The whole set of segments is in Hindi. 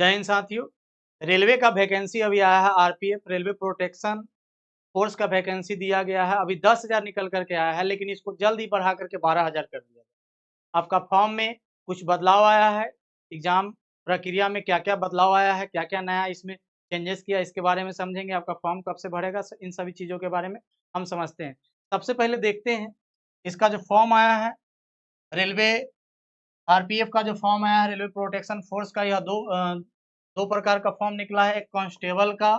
जय हिंद साथियों। रेलवे का वैकेंसी अभी आया है, आरपीएफ रेलवे प्रोटेक्शन फोर्स का वैकेंसी दिया गया है। अभी 10,000 निकल करके आया है, लेकिन इसको जल्द ही बढ़ा करके 12,000 कर दिया गया। आपका फॉर्म में कुछ बदलाव आया है, एग्जाम प्रक्रिया में क्या क्या बदलाव आया है, क्या क्या नया इसमें चेंजेस किया, इसके बारे में समझेंगे। आपका फॉर्म कब से भरेगा, इन सभी चीज़ों के बारे में हम समझते हैं। सबसे पहले देखते हैं इसका जो फॉर्म आया है, रेलवे आरपीएफ का जो फॉर्म आया है, रेलवे प्रोटेक्शन फोर्स का, यह दो प्रकार का फॉर्म निकला है, एक कांस्टेबल का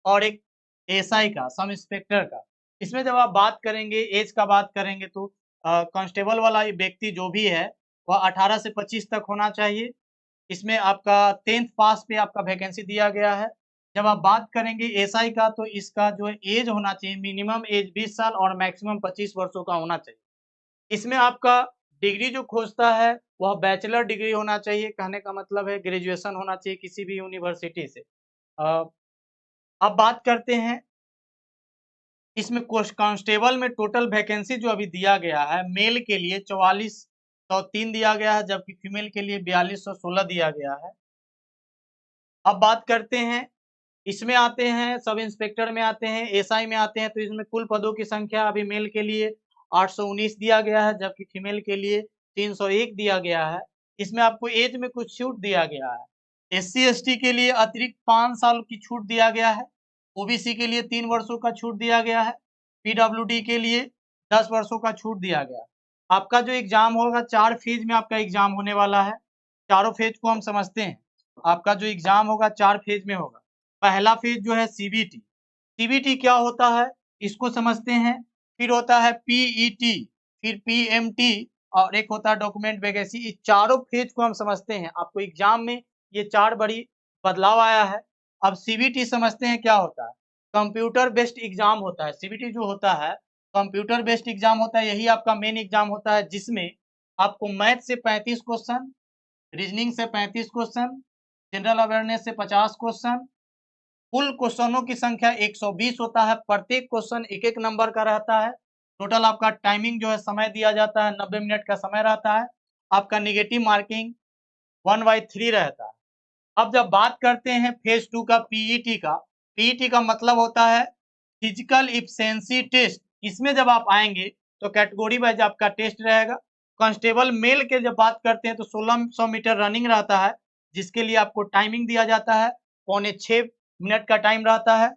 और एक एसआई का, सब इंस्पेक्टर का। इसमें जब आप बात करेंगे, एज का बात करेंगे, तो कांस्टेबल वाला व्यक्ति जो भी है वह 18 से 25 तक होना चाहिए। इसमें आपका 10th पास पे आपका वैकेंसी दिया गया है। जब आप बात करेंगे एसआई का, तो इसका जो है एज होना चाहिए, मिनिमम एज 20 साल और मैक्सिमम 25 वर्षों का होना चाहिए। इसमें आपका डिग्री जो खोजता है वह बैचलर डिग्री होना चाहिए, कहने का मतलब है ग्रेजुएशन होना चाहिए किसी भी यूनिवर्सिटी से। अब बात करते हैं इसमें कांस्टेबल में टोटल वैकेंसी जो अभी दिया गया है, मेल के लिए 4403 दिया गया है, जबकि फीमेल के लिए 4216 दिया गया है। अब बात करते हैं, इसमें आते हैं सब इंस्पेक्टर में आते हैं, एसआई में आते हैं, तो इसमें कुल पदों की संख्या अभी मेल के लिए 819 दिया गया है, जबकि फीमेल के लिए 301 दिया गया है। इसमें आपको एज में कुछ छूट दिया गया है। एससी एसटी के लिए अतिरिक्त 5 साल की छूट दिया गया है, ओबीसी के लिए 3 वर्षों का छूट दिया गया है, पीडब्ल्यूडी के लिए 10 वर्षों का छूट दिया गया है। आपका जो एग्जाम होगा, 4 फेज में आपका एग्जाम होने वाला है। चारों फेज को हम समझते हैं। आपका जो एग्जाम होगा 4 फेज में होगा। पहला फेज जो है सीबीटी। सीबीटी क्या होता है इसको समझते हैं। फिर होता है पीईटी, फिर पीएमटी और एक होता है डॉक्यूमेंट वैकेंसी। इस चारों फेज को हम समझते हैं। आपको एग्जाम में ये 4 बड़ी बदलाव आया है। अब सीबीटी समझते हैं क्या होता है। कंप्यूटर बेस्ड एग्जाम होता है। सीबीटी जो होता है कंप्यूटर बेस्ड एग्जाम होता है। यही आपका मेन एग्जाम होता है, जिसमें आपको मैथ से 35 क्वेश्चन, रीजनिंग से 35 क्वेश्चन, जनरल अवेयरनेस से 50 क्वेश्चन, कुल क्वेश्चनों की संख्या 120 होता है। प्रत्येक क्वेश्चन एक एक नंबर का रहता है। टोटल आपका टाइमिंग जो है, समय दिया जाता है, 90 मिनट का समय रहता है। आपका नेगेटिव मार्किंग 1/3 रहता है। अब जब बात करते हैं फेज 2 का, पीईटी का, पीईटी का मतलब होता है फिजिकल इफिशिएंसी टेस्ट। इसमें जब आप आएंगे तो कैटेगरी वाइज आपका टेस्ट रहेगा। कांस्टेबल मेल के जब बात करते हैं तो 1600 मीटर रनिंग रहता है, जिसके लिए आपको टाइमिंग दिया जाता है, 6.25 मिनट का टाइम रहता है।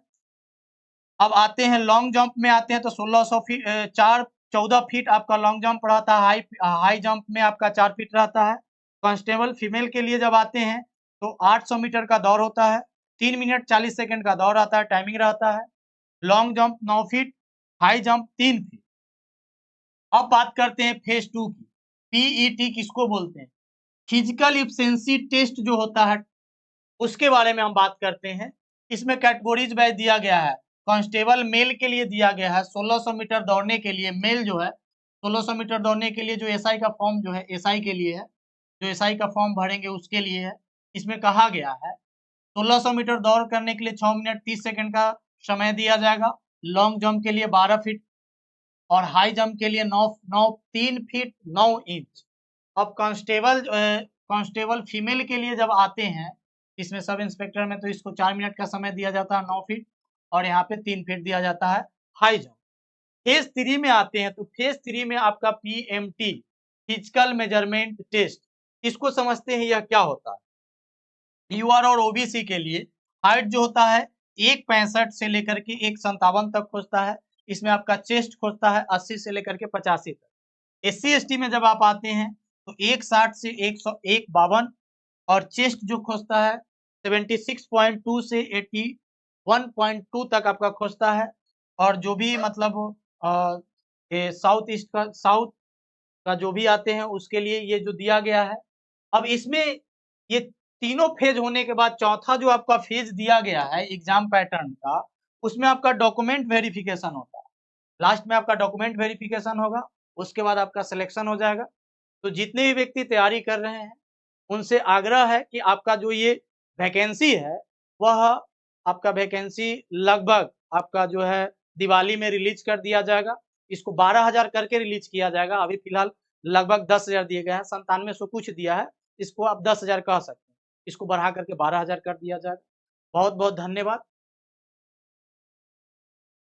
अब आते हैं लॉन्ग जंप में, आते हैं तो 1600 फीट 14 फीट आपका लॉन्ग जंप रहता है। हाई जंप में आपका 4 फीट रहता है। कांस्टेबल फीमेल के लिए जब आते हैं तो 800 मीटर का दौड़ होता है, 3 मिनट 40 सेकंड का दौड़ आता है, टाइमिंग रहता है। Long jump 9 feet, high jump 3 feet. अब बात करते हैं फेज 2 की। पीईटी किसको बोलते हैं? फिजिकल इफिशिएंसी टेस्ट जो होता है उसके बारे में हम बात करते हैं। इसमें कैटेगरीज वाइज दिया गया है। कांस्टेबल मेल के लिए दिया गया है 1600 मीटर दौड़ने के लिए। मेल जो है 1600 मीटर दौड़ने के लिए जो एसआई का फॉर्म जो है एसआई के लिए है, जो एसआई का फॉर्म भरेंगे उसके लिए है। इसमें कहा गया है 1600 मीटर दौड़ करने के लिए 6 मिनट 30 सेकंड का समय दिया जाएगा। लॉन्ग जंप के लिए 12 फीट और हाई जंप के लिए 3 फीट 9 इंच। अब कांस्टेबल फीमेल के लिए जब आते हैं, इसमें सब इंस्पेक्टर में, तो इसको 4 मिनट का समय दिया जाता है, 9 फीट, और यहाँ पे 3 फीट दिया जाता है हाई जंप। फेज 3 में आते हैं तो फेज 3 में आपका पीएमटी, फिजिकल मेजरमेंट टेस्ट, इसको समझते हैं यह क्या होता है। यूआर और ओबीसी के लिए हाइट जो होता है 1.65 से लेकर के 1.57 तक खोजता है। इसमें आपका चेस्ट खोजता है 80 से लेकर के 85 तक। एससी एसटी में जब आप आते हैं तो 160 से 152 और चेस्ट जो खोजता है 76.2 से 81.2 तक आपका खोजता है। और जो भी मतलब साउथ का जो भी आते हैं उसके लिए ये जो दिया गया है। अब इसमें ये तीनों फेज होने के बाद चौथा जो आपका फेज दिया गया है एग्जाम पैटर्न का, उसमें आपका डॉक्यूमेंट वेरिफिकेशन होता है। लास्ट में आपका डॉक्यूमेंट वेरिफिकेशन होगा, उसके बाद आपका सिलेक्शन हो जाएगा। तो जितने भी व्यक्ति तैयारी कर रहे हैं उनसे आग्रह है कि आपका जो ये वैकेंसी है वह आपका वैकेंसी लगभग आपका जो है दिवाली में रिलीज कर दिया जाएगा। इसको 12,000 करके रिलीज किया जाएगा। अभी फिलहाल लगभग 10,000 दिए गए हैं, 9700 कुछ दिया है, इसको आप 10,000 कह सकते हैं। इसको बढ़ा करके 12,000 कर दिया जाएगा। बहुत-बहुत धन्यवाद।